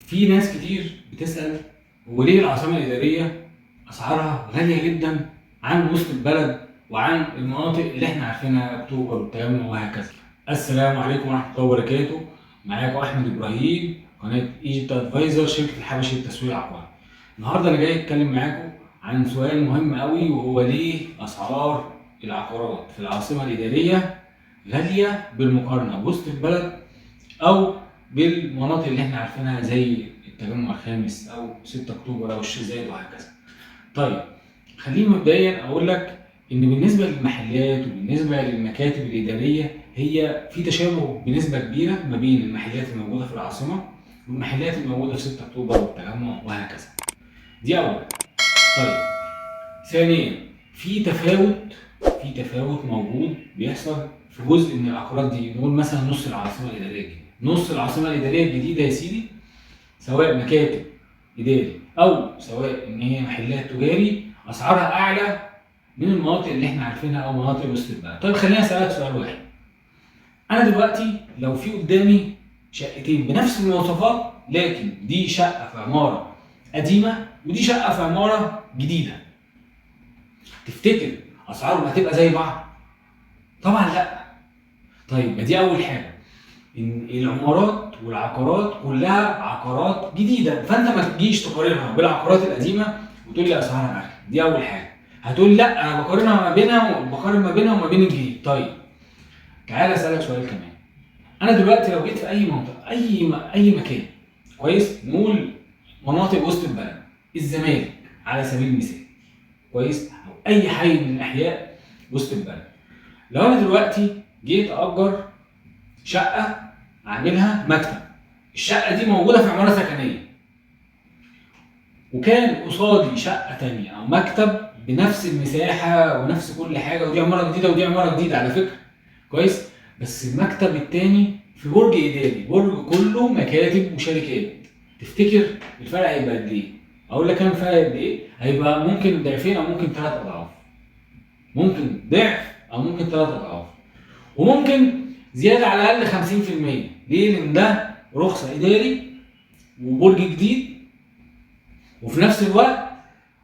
في ناس كتير بتسأل هو ليه العاصمة الإدارية أسعارها غالية جدا عن وسط البلد وعن المناطق اللي احنا عارفينها أكتوبر والتجمع وهكذا. السلام عليكم ورحمة الله وبركاته. معاكم أحمد إبراهيم، قناة ايجيبت ادفايزر، شركة الحبشي للتسويق العقاري. النهارده أنا جاي أتكلم معاكم عن سؤال مهم قوي، وهو ليه أسعار العقارات في العاصمة الإدارية غالية بالمقارنة بوسط البلد أو بالمناطق اللي احنا عارفينها زي التجمع الخامس او 6 اكتوبر او الشيخ زايد وهكذا. طيب خليني مبدئيا اقول لك ان بالنسبه للمحلات وبالنسبه للمكاتب الاداريه هي في تشابه بنسبه كبيره ما بين المحلات الموجوده في العاصمه والمحلات الموجوده في 6 اكتوبر والتجمع وهكذا. دي اولا. طيب ثانيا، في تفاوت موجود بيحصل في جزء من العقارات دي. نقول مثلا نص العاصمه الاداريه الجديده. نص العاصمه الاداريه الجديده يا سيدي، سواء مكاتب اداري او سواء ان هي محلات تجاري، اسعارها اعلى من المناطق اللي احنا عارفينها او مناطق وسط البلد. طيب خليني اسالك سؤال واحد. انا دلوقتي لو في قدامي شقتين بنفس المواصفات، لكن دي شقه في عماره قديمه ودي شقه في عماره جديده، تفتكر اسعارهم هتبقى زي بعض؟ طبعا لا. طيب دي اول حاجه، ان العمارات والعقارات كلها عقارات جديده، فانت ما تجيش تقارنها بالعقارات القديمه وتقول لي اسعارها اغلى. دي اول حاجه. هتقول لا انا بقارن ما بينها وما بين الجديد. طيب تعالى اسالك سؤال كمان. انا دلوقتي لو جيت في اي منطقه، اي مكان كويس، نقول مناطق وسط البلد، الزمالك على سبيل المثال، كويس، او اي حي من الاحياء وسط البلد، لو انا دلوقتي جيت اجر شقه عاملها مكتب، الشقه دي موجوده في عماره سكنيه، وكان قصادي شقه تانية او مكتب بنفس المساحه ونفس كل حاجه، ودي عماره جديده ودي عماره جديده على فكره، كويس، بس المكتب التاني في برج اداري، برج كله مكاتب وشركات، تفتكر الفرق هيبقى قد ايه؟ اقول لك انا الفرق قد ايه؟ هيبقى ممكن ضعفين او ممكن 3 اضعاف. ممكن ضعف او ممكن 3 اضعاف. وممكن زياده على الاقل 50%. ليه؟ لان ده رخصه اداري وبرج جديد، وفي نفس الوقت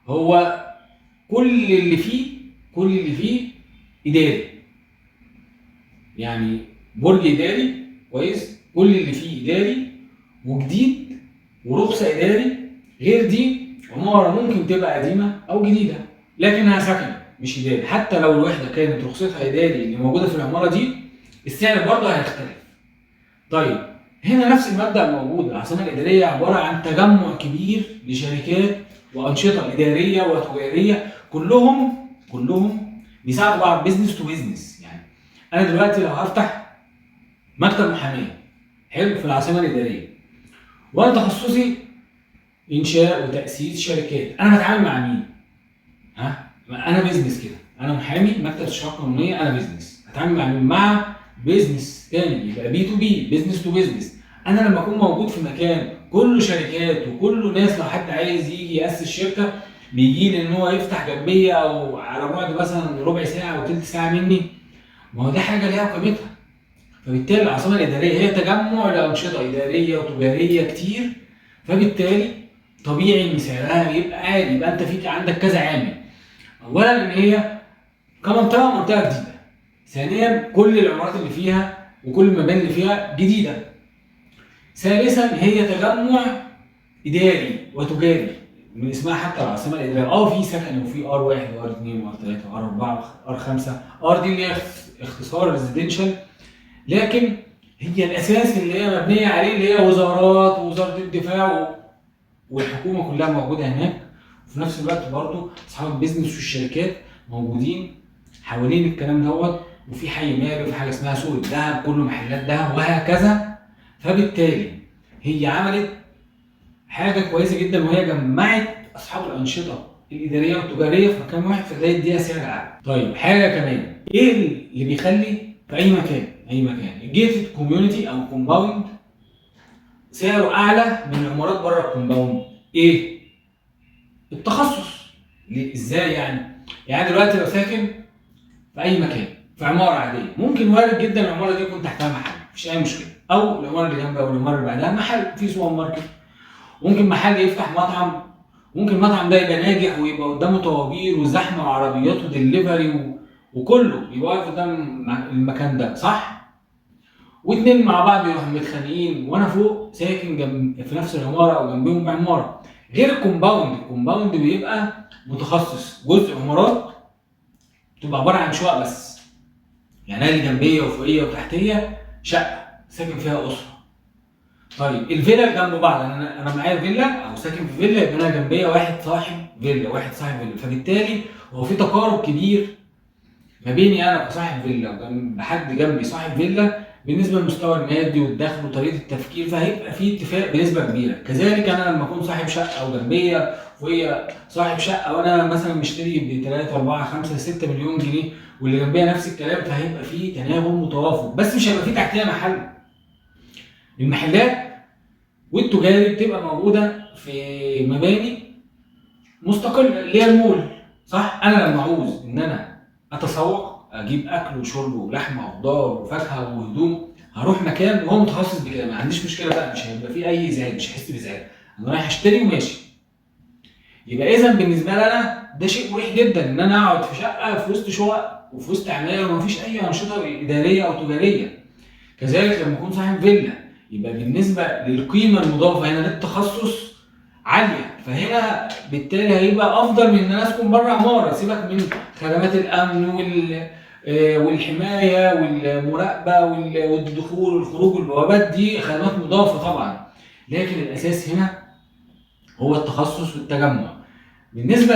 هو كل اللي فيه اداري، يعني برج اداري، كويس، كل اللي فيه اداري وجديد ورخصه اداري. غير دي عماره ممكن تبقى قديمه او جديده لكنها سكن مش اداري، حتى لو الوحده كانت رخصتها اداري اللي موجوده في العماره دي، السعر برضه هيختلف. طيب هنا نفس المبدأ موجود. العاصمة الإدارية عبارة عن تجمع كبير لشركات وأنشطة إدارية وتجارية، كلهم بيساعدوا بعض، بيزنس تو بيزنس. يعني أنا دلوقتي لو هفتح مكتب محامية حلو في العاصمة الإدارية، وأنا تخصصي إنشاء وتأسيس شركات، أنا بتعامل مع مين؟ أنا بيزنس كده، أنا محامي مكتب استشارات قانونية، أنا بيزنس، هتعامل مع مين؟ مع بيزنس تاني، يبقى بي تو بي، بيزنس تو بيزنس. انا لما اكون موجود في مكان كله شركات وكله ناس، لو حد عايز يجي ياسس شركه بيجي لي ان هو يفتح جنبيه او على بعد مثلا ربع ساعه او ثلث ساعه مني، ما هو ده حاجه ليها قيمتها. فبالتالي العاصمه الاداريه هي تجمع لانشطه اداريه وتجاريه كتير، فبالتالي طبيعي ان سعرها يبقى عالي. يبقى انت فيك عندك كذا عامل. اولا ان هي منطقه جديده. ثانيا كل العمارات اللي فيها وكل المباني اللي فيها جديده. ثالثا هي تجمع اداري وتجاري من اسمها حتى العاصمه الاداريه. في سكن وفي ار 1 وار 2 وار 3 وار 4 وار 5. ار دي اللي هي اختصار ريزيدنشال، لكن هي الاساس اللي هي مبنيه عليه اللي هي وزارات ووزاره الدفاع والحكومه كلها موجوده هناك. وفي نفس الوقت برضه اصحاب البيزنس والشركات موجودين حوالين الكلام دوت، وفي حي مالي وفي حاجه اسمها سوق الذهب كله محلات ذهب وهكذا. فبالتالي هي عملت حاجه كويسه جدا، وهي جمعت اصحاب الانشطه الاداريه والتجاريه في مكان واحد، فده يديها سعر اعلى. طيب حاجه كمان، ايه اللي بيخلي في اي مكان الجيتد كوميونتي او كومباوند سعره اعلى من العمارات بره الكومباوند؟ ايه؟ التخصص. ازاي يعني؟ يعني دلوقتي لو ساكن في اي مكان في عماره عاديه، ممكن وارد جدا العماره دي يكون تحتها محل، مفيش اي مشكله، او العماره اللي جنبها او العماره اللي بعدها محل في سوبر ماركت، ممكن محل يفتح مطعم، ممكن المطعم ده يبقى ناجح ويبقى قدامه طوابير وزحمه وعربيات ودليفري وكله يبقى واقف قدام المكان ده، صح؟ واتنين مع بعض يروحوا متخانقين وانا فوق ساكن جنب في نفس العماره او جنبهم بعماره. غير الكومباوند بيبقى متخصص، جزء عمارات بتبقى عباره عن شقق بس، يعني انا جنبيه وفوقيه وتحتيه شقه ساكن فيها اسره. طيب الفيلا جنب بعض، انا معايا فيلا او ساكن في فيلا، يبقى انا جنبيه واحد صاحب فيلا فبالتالي هو في تقارب كبير ما بيني انا كصاحب فيلا وجنب حد جنبي صاحب فيلا بالنسبه للمستوى المادي والدخل وطريقه التفكير، فهيبقى في اتفاق بنسبه كبيره. كذلك انا لما اكون صاحب شقه وجنبيه وهي صاحب شقه وانا مثلا مشتري ب 3 4 5 6 مليون جنيه واللي جنبيه نفس الكلام، فهيبقى في تناغم وتوافق، بس مش هيبقى في تحتيه محل. المحلات والتجاري بتبقى موجوده في مباني مستقله اللي هي المول، صح؟ انا لما عاوز ان انا اتسوق اجيب اكل وشرب ولحمه وخضار وفاكهه وهدوم، هروح مكان وهو متخصص بكده، ما عنديش مشكله بقى، مش هيبقى فيه اي ازعاج، مش هحس بازعاج، انا رايح اشتري وماشي. يبقى اذا بالنسبه لي انا ده شيء مريح جدا ان انا اقعد في شقه في وسط شقق وفي وسط عماير ومفيش اي انشطه اداريه او تجاريه. كذلك لما اكون صاحب فيلا يبقى بالنسبه للقيمه المضافه هنا للتخصص عاليه، فهنا بالتالي هيبقى افضل من ان انا اسكن بره عماره. سيبك من خدمات الامن والحمايه والمراقبه والدخول والخروج والبوابات، دي خدمات مضافه طبعا، لكن الاساس هنا هو التخصص والتجمع. بالنسبه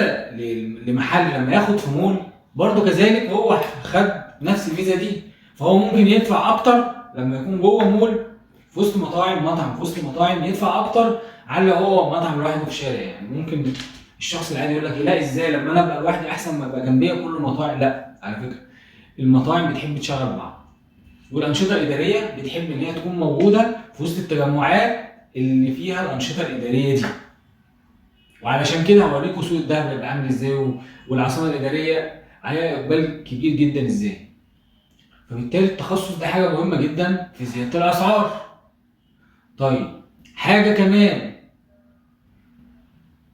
لمحل لما ياخد في مول برضه كذلك هو خد نفس الميزه دي، فهو ممكن يدفع اكتر لما يكون جوه مول في وسط مطعم في وسط مطاعم، يدفع اكتر على اللي هو مطعم لوحده في شارع. يعني ممكن الشخص العادي يقول لك لا ازاي لما انا ابقى لوحدي احسن ما ابقى جنبيا كل المطاعم. لا، على فكره المطاعم بتحب تشغل بعض، والانشطه الاداريه بتحب ان هي تكون موجوده في وسط التجمعات اللي فيها الانشطه الاداريه دي. وعلشان كده هوريكم سوق الذهب بيبقى عامل ازاي والعاصمه الاداريه عليها اقبال كبير جدا ازاي. فبالتالي التخصص ده حاجه مهمه جدا في زياده الاسعار. طيب حاجه كمان،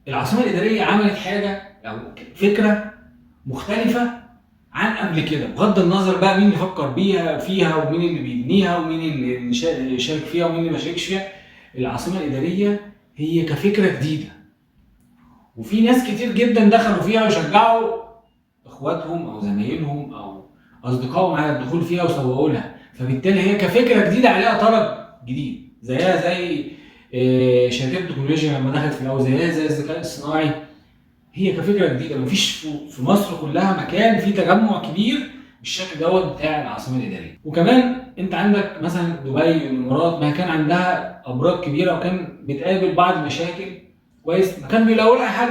العاصمه الاداريه عملت حاجه او فكره مختلفه عن قبل كده، بغض النظر بقى مين اللي فكر بيها فيها ومين اللي بيبنيها ومين اللي شارك فيها ومين اللي ما شاركش فيها. العاصمه الاداريه هي كفكره جديده، وفي ناس كتير جدا دخلوا فيها وشجعوا اخواتهم او زمايلهم او اصدقائهم على الدخول فيها وسوقوا لها، فبالتالي هي كفكره جديده عليها طلب جديد. زيها زي شركات التكنولوجيا لما دخلت في الاول، زيها زي الذكاء الصناعي. هي كفكره جديده، مفيش في مصر كلها مكان فيه تجمع كبير بالشكل دوت بتاع العاصمه الاداريه. وكمان انت عندك مثلا دبي والامارات ما كان عندها ابراج كبيره وكان بتقابل بعض مشاكل كويس، ما كان بيلاقوا لها حل.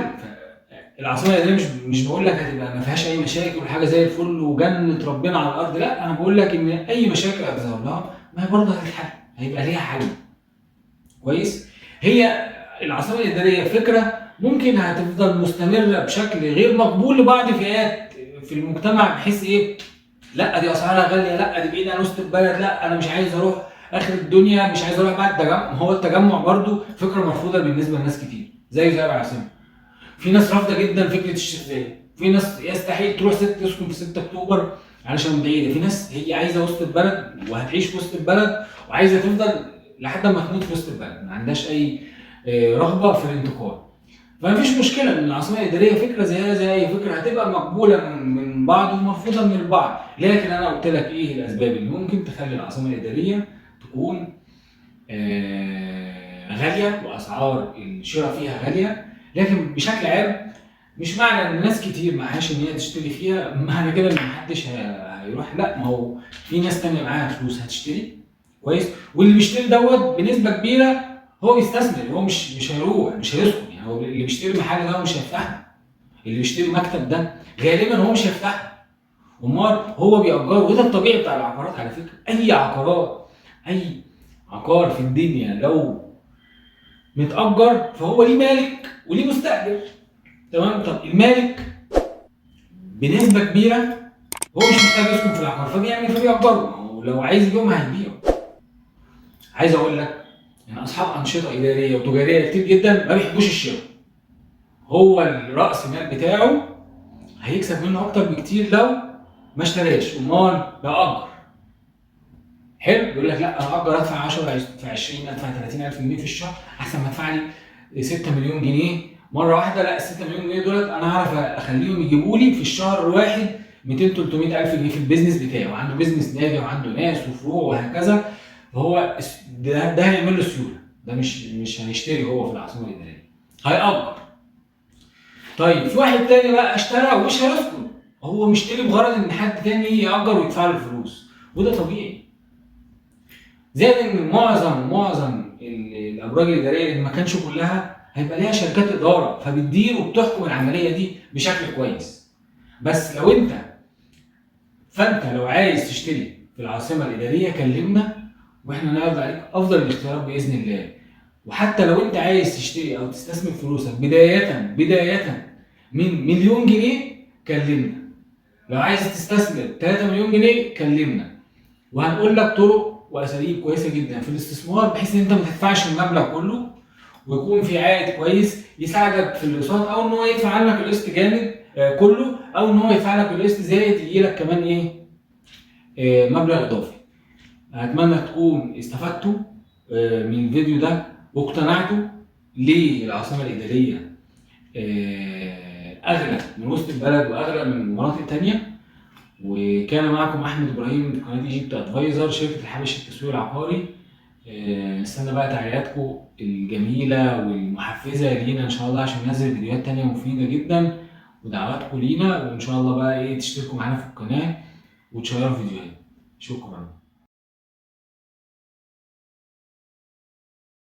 العاصمه الاداريه مش بقول لك هتبقى ما فيهاش اي مشاكل وحاجه زي الفل وجنه ربنا على الارض، لا، انا بقول لك ان اي مشاكل هتظهر لها ما هي برضه هتتحل، هيبقى ليها حل كويس. هي العاصمه الاداريه فكره ممكن هتفضل مستمره بشكل غير مقبول لبعض فئات في المجتمع، بحيث ايه؟ لا دي اسعارها غاليه، لا دي بعيده عن وسط البلد، لا انا مش عايز اروح اخر الدنيا، مش عايز اروح بعد التجمع. هو التجمع برضو فكره مرفوضه بالنسبه لناس كتير زي العاصمه. في ناس رافضه جدا فكره الشيخ زايد، في ناس يستحيل تروح تسكن في 6 اكتوبر علشان بعيده، في ناس هي عايزه وسط البلد وهتعيش في وسط البلد وعايزه تفضل لحد ما تموت في وسط البلد، ما عندهاش اي رغبه في الانتقال. فمفيش مشكله ان العاصمه الاداريه فكره زيها زي اي فكره هتبقى مقبوله من بعض ومرفوضه من البعض، لكن انا قلت لك ايه الاسباب اللي ممكن تخلي العاصمه الاداريه تكون غاليه واسعار الشراء فيها غاليه. لكن بشكل عام مش معنى ان ناس كتير معهاش ان هي تشتري فيها معنى كده ان محدش هيروح، لا، ما هو في ناس تانية معاها فلوس هتشتري كويس، واللي بيشتري دوت بنسبه كبيره هو بيستثمر، هو مش هيروح مش هيسكن. يعني هو اللي بيشتري محل ده مش هيفتحه، اللي بيشتري مكتب ده غالبا هو مش هيفتحه، امال هو بيأجره. وده الطبيعي بتاع العقارات على فكره. اي عقار في الدنيا لو متأجر فهو ليه مالك وليه مستأجر، تمام؟ طب المالك بنسبه كبيره هو مش محتاج يسكن في العقار، فبيأجره، ولو عايز يبيعه هيبيعه. عايز اقول لك يعني اصحاب انشطه اداريه وتجاريه كتير جدا ما بيحبوش الشراء. هو الراس مال بتاعه هيكسب منه اكتر بكتير لو ما اشتراش، امال لو اجر. حلو، يقول لك لا انا اجر ادفع 10 ادفع 20 ادفع 30000 جنيه في الشهر احسن ما ادفع لي 6 مليون جنيه مره واحده. لا ال 6 مليون جنيه دولت انا هعرف اخليهم يجيبوا لي في الشهر الواحد 200 300 الف جنيه في البيزنس بتاعه، عنده بيزنس ناجح وعنده ناس وفروع وهكذا. فهو ده هيعمل له سيوله، ده مش هيشتري هو في العاصمه الاداريه، هيأجر. طيب في واحد تاني بقى اشترى ومش هيسكن، هو مشتري بغرض ان حد تاني يأجر ويدفع له الفلوس، وده طبيعي. زائد ان معظم الابراج الاداريه اللي ما كانش كلها هيبقى ليها شركات اداره فبتدير وبتحكم العمليه دي بشكل كويس. بس فانت لو عايز تشتري في العاصمه الاداريه كلمنا واحنا نعرض عليك افضل الاختيارات باذن الله. وحتى لو انت عايز تشتري او تستثمر فلوسك بدايه من مليون جنيه كلمنا. لو عايز تستثمر 3 مليون جنيه كلمنا، وهنقول لك طرق واساليب كويسه جدا في الاستثمار بحيث ان انت ما تدفعش المبلغ كله ويكون في عائد كويس يساعدك في الاقساط، او ان هو يدفع عنك القسط جامد كله، او ان هو يدفع لك القسط زائد يجي لك كمان ايه مبلغ اضافي. اتمنى تكون استفدتوا من الفيديو ده واقتنعتوا ليه العاصمه الاداريه اغلى من وسط البلد واغلى من مناطق تانية. وكان معكم احمد ابراهيم من قناه ايجيبت ادفايزر، شركه الحبش التسويق العقاري. نستنى بقى تعليقاتكم الجميله والمحفزه لينا ان شاء الله عشان ننزل فيديوهات تانية مفيده جدا، ودعواتكم لينا، وان شاء الله بقى ايه تشتركوا معانا في القناه وتشيروا الفيديوهات. شكرا.